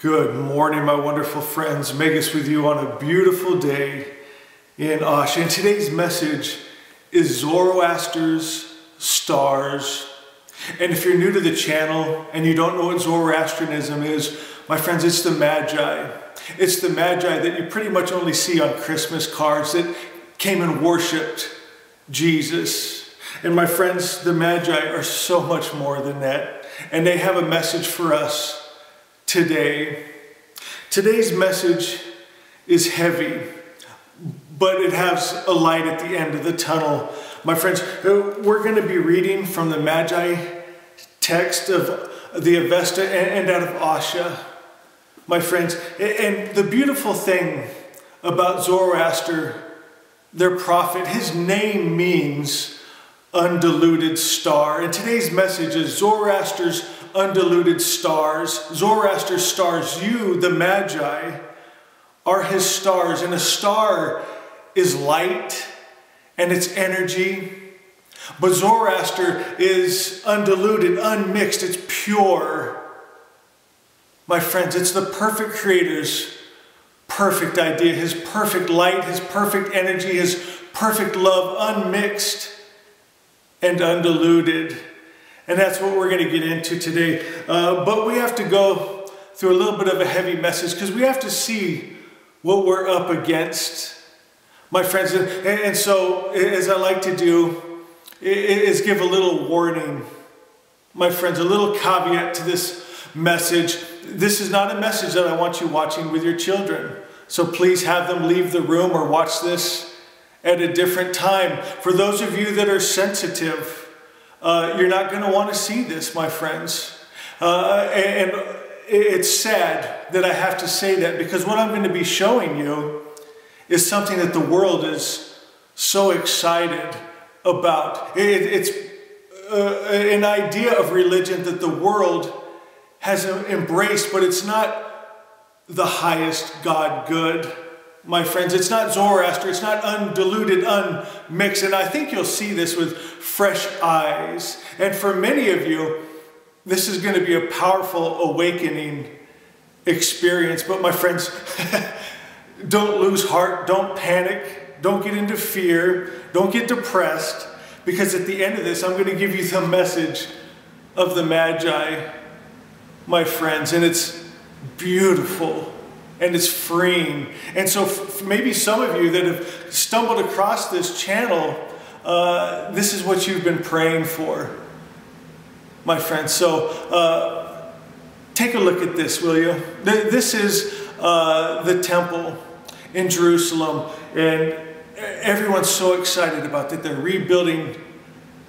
Good morning, my wonderful friends. Megas with you on a beautiful day in Asha. And today's message is Zoroasters, Stars. And if you're new to the channel and you don't know what Zoroastrianism is, my friends, it's the Magi. It's the Magi that you pretty much only see on Christmas cards that came and worshiped Jesus. And my friends, the Magi are so much more than that. And they have a message for us today. Today's message is heavy, but it has a light at the end of the tunnel. My friends, we're going to be reading from the Magi text of the Avesta and out of Asha. My friends, and the beautiful thing about Zoroaster, their prophet, his name means undiluted star. And today's message is Zoroaster's undiluted stars. Zoroaster's stars. You, the Magi, are his stars. And a star is light and it's energy. But Zoroaster is undiluted, unmixed. It's pure. My friends, it's the perfect creator's perfect idea. His perfect light, his perfect energy, his perfect love, unmixed and undiluted. And that's what we're going to get into today. But we have to go through a little bit of a heavy message because we have to see what we're up against, my friends. And so, as I like to do, is give a little warning, my friends, a little caveat to this message. This is not a message that I want you watching with your children. So please have them leave the room or watch this at a different time. For those of you that are sensitive, you're not going to want to see this, my friends. And it's sad that I have to say that, because what I'm going to be showing you is something that the world is so excited about. It's an idea of religion that the world has embraced, but it's not the highest God good, my friends. It's not Zoroaster. It's not undiluted, unmixed. And I think you'll see this with fresh eyes. And for many of you, this is going to be a powerful awakening experience. But my friends, don't lose heart. Don't panic. Don't get into fear. Don't get depressed. Because at the end of this, I'm going to give you the message of the Magi, my friends. And it's beautiful. And it's freeing. And so maybe some of you that have stumbled across this channel, this is what you've been praying for, my friends. So take a look at this, will you? This is the temple in Jerusalem. And everyone's so excited about that. They're rebuilding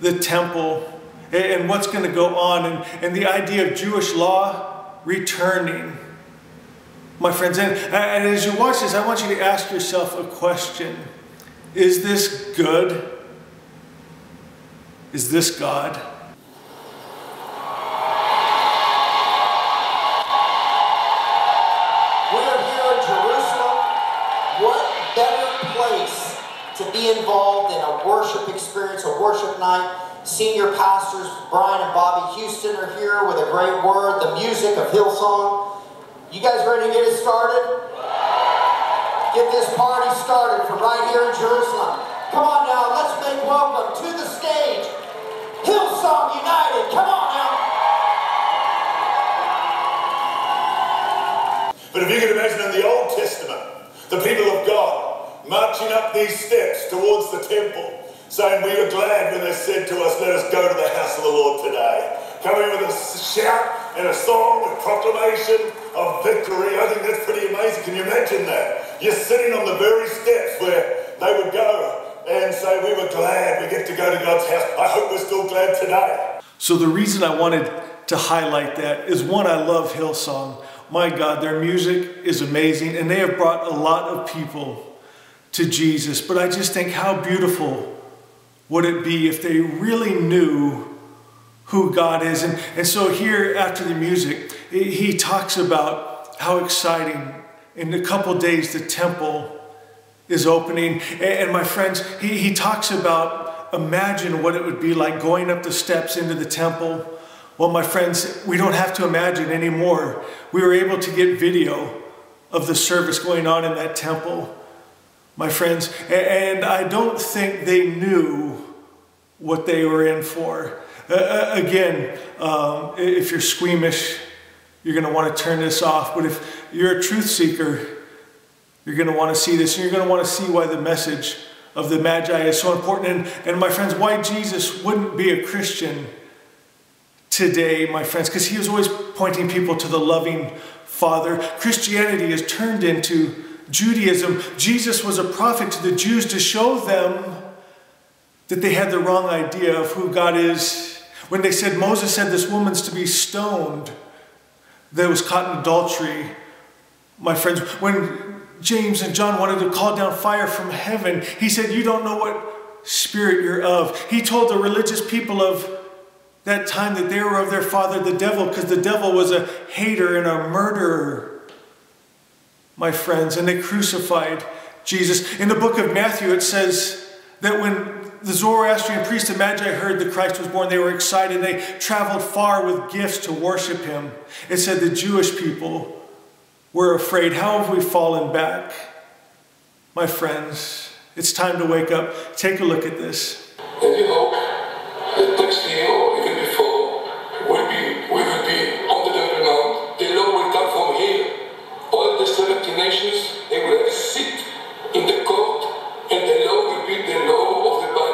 the temple and what's going to go on. And the idea of Jewish law returning. My friends, and as you watch this, I want you to ask yourself a question. Is this good? Is this God? We are here in Jerusalem. What better place to be involved in a worship experience, a worship night? Senior pastors Brian and Bobby Houston are here with a great word, the music of Hillsong. You guys ready to get it started? Get this party started from right here in Jerusalem. Come on now, let's make welcome to the stage, Hillsong United. Come on now. But if you can imagine in the Old Testament, the people of God marching up these steps towards the temple, saying, we were glad when they said to us, let us go to the house of the Lord today. Coming with a shout and a song with proclamation of victory. I think that's pretty amazing. Can you imagine that? You're sitting on the very steps where they would go and say, we were glad we get to go to God's house. I hope we're still glad today. So the reason I wanted to highlight that is, one, I love Hillsong. My God, their music is amazing, and they have brought a lot of people to Jesus. But I just think, how beautiful would it be if they really knew who God is. And so here, after the music, he talks about how exciting in a couple days the temple is opening. And my friends, he talks about, imagine what it would be like going up the steps into the temple Well, my friends, we don't have to imagine anymore. We were able to get video of the service going on in that temple, my friends, and I don't think they knew what they were in for. Again, if you're squeamish, you're going to want to turn this off. But if you're a truth seeker, you're going to want to see this. And you're going to want to see why the message of the Magi is so important. And my friends, why Jesus wouldn't be a Christian today, my friends. Because he was always pointing people to the loving Father. Christianity is turned into Judaism. Jesus was a prophet to the Jews to show them that they had the wrong idea of who God is. When they said, Moses said this woman's to be stoned, that was caught in adultery. My friends, when James and John wanted to call down fire from heaven, he said, you don't know what spirit you're of. He told the religious people of that time that they were of their father, the devil, because the devil was a hater and a murderer, my friends, and they crucified Jesus. In the book of Matthew, it says that when the Zoroastrian priests and Magi heard that Christ was born, they were excited. They traveled far with gifts to worship him. It said the Jewish people were afraid. How have we fallen back? My friends, it's time to wake up. Take a look at this. And you know, the next year or even before, we will be under the ground. The law will come from here. All the 70 nations, they will have a seat in the court, and the law will be the law of the Bible.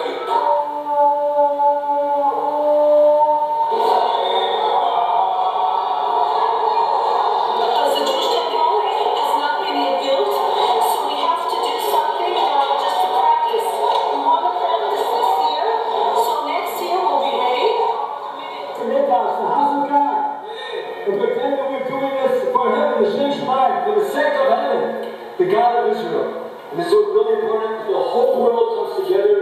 The God of Israel. And it's so really important. The whole world comes together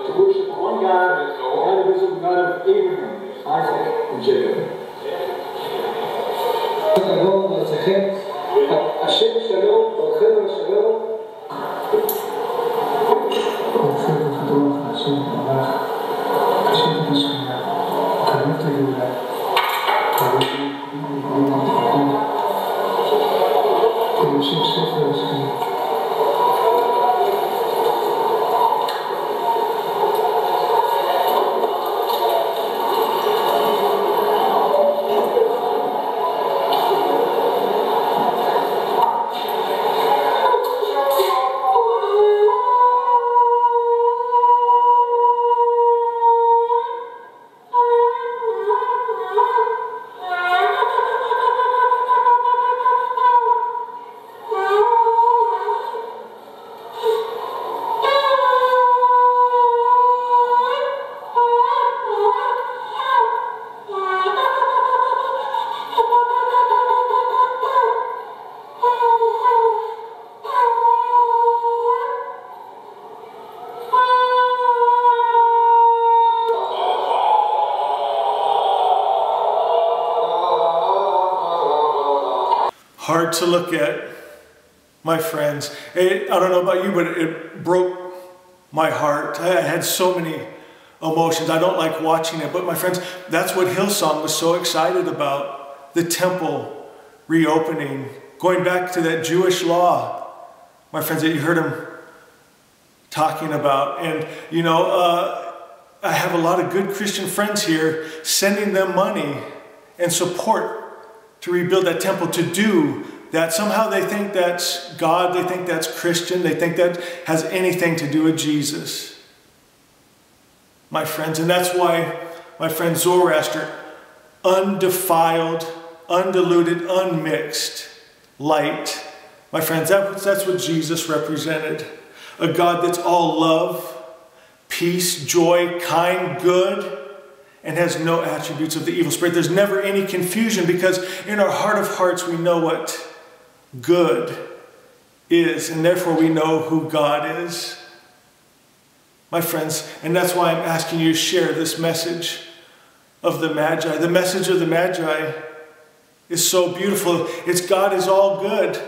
to worship one God, the God of Israel, the God of Abraham, Isaac, and Jacob. Hashem Shalom, B'Chem Shalom. Hard to look at, my friends. I don't know about you, but it broke my heart. I had so many emotions. I don't like watching it, but my friends, that's what Hillsong was so excited about. The temple reopening, going back to that Jewish law, my friends, that you heard him talking about. And, you know, I have a lot of good Christian friends here, sending them money and support to rebuild that temple, to do that. Somehow they think that's God, they think that's Christian, they think that has anything to do with Jesus, my friends. And that's why, my friend, Zoroaster, undefiled, undiluted, unmixed light, my friends, that's what Jesus represented. A God that's all love, peace, joy, kind, good, and has no attributes of the evil spirit. There's never any confusion, because in our heart of hearts we know what good is, and therefore we know who God is, my friends. And that's why I'm asking you to share this message of the Magi. The message of the Magi is so beautiful. It's God is all good.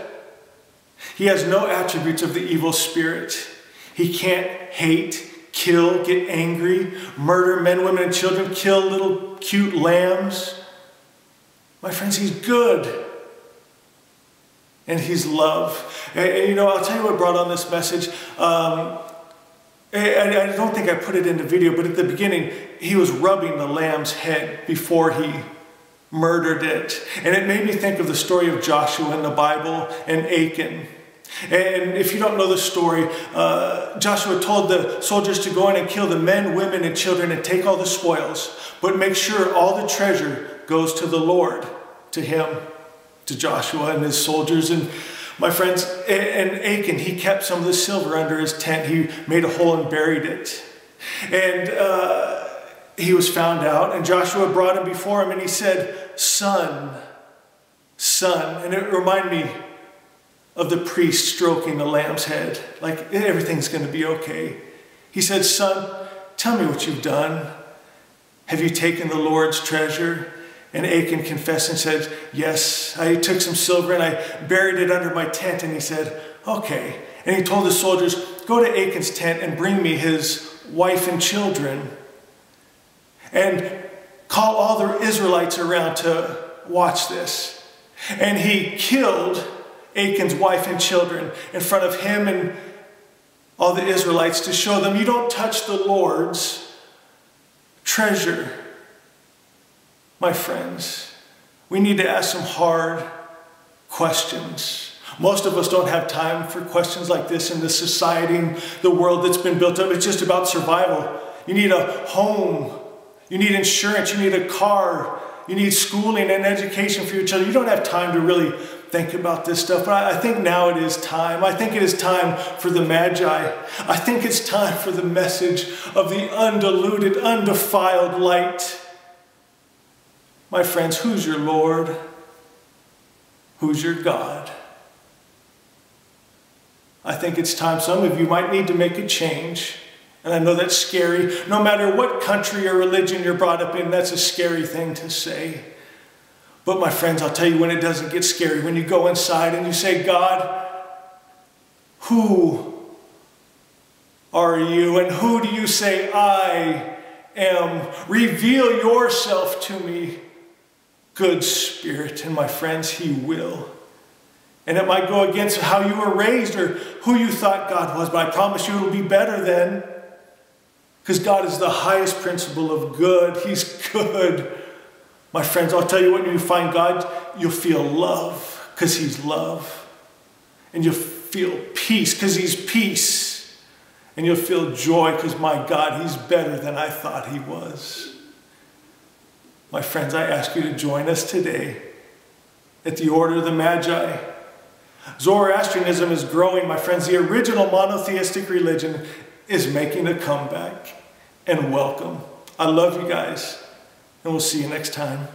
He has no attributes of the evil spirit. He can't hate. kill, get angry, murder men, women, and children, kill little cute lambs. My friends, he's good. And he's love. And you know, I'll tell you what brought on this message. I don't think I put it in the video, but at the beginning, he was rubbing the lamb's head before he murdered it. And it made me think of the story of Joshua in the Bible and Achan. And if you don't know the story, Joshua told the soldiers to go in and kill the men, women, and children and take all the spoils, but make sure all the treasure goes to the Lord, to him, to Joshua and his soldiers. And my friends, and Achan, he kept some of the silver under his tent. He made a hole and buried it. And he was found out, and Joshua brought him before him, and he said, son, son. And it reminded me of the priest stroking the lamb's head, like everything's going to be okay. He said, son, tell me what you've done. Have you taken the Lord's treasure? And Achan confessed and said, yes, I took some silver and I buried it under my tent. And he said, okay. And he told the soldiers, go to Achan's tent and bring me his wife and children. And call all the Israelites around to watch this. And he killed Achan's wife and children in front of him and all the Israelites to show them, you don't touch the Lord's treasure. My friends, we need to ask some hard questions. Most of us don't have time for questions like this in the society and the world that's been built up. It's just about survival. You need a home. You need insurance. You need a car. You need schooling and education for your children. You don't have time to really think about this stuff. But I think now it is time. I think it is time for the Magi. I think it's time for the message of the undiluted, undefiled light. My friends, who's your Lord? Who's your God? I think it's time. Some of you might need to make a change. And I know that's scary. No matter what country or religion you're brought up in, that's a scary thing to say. But my friends, I'll tell you when it doesn't get scary. When you go inside and you say, God, who are you? And who do you say I am? Reveal yourself to me, good Spirit. And my friends, he will. And it might go against how you were raised or who you thought God was, but I promise you it'll be better then. Because God is the highest principle of good. He's good. My friends, I'll tell you what, when you find God, you'll feel love because he's love. And you'll feel peace because he's peace. And you'll feel joy because, my God, he's better than I thought he was. My friends, I ask you to join us today at the Order of the Magi. Zoroastrianism is growing, my friends. The original monotheistic religion is making a comeback. And welcome. I love you guys. And we'll see you next time.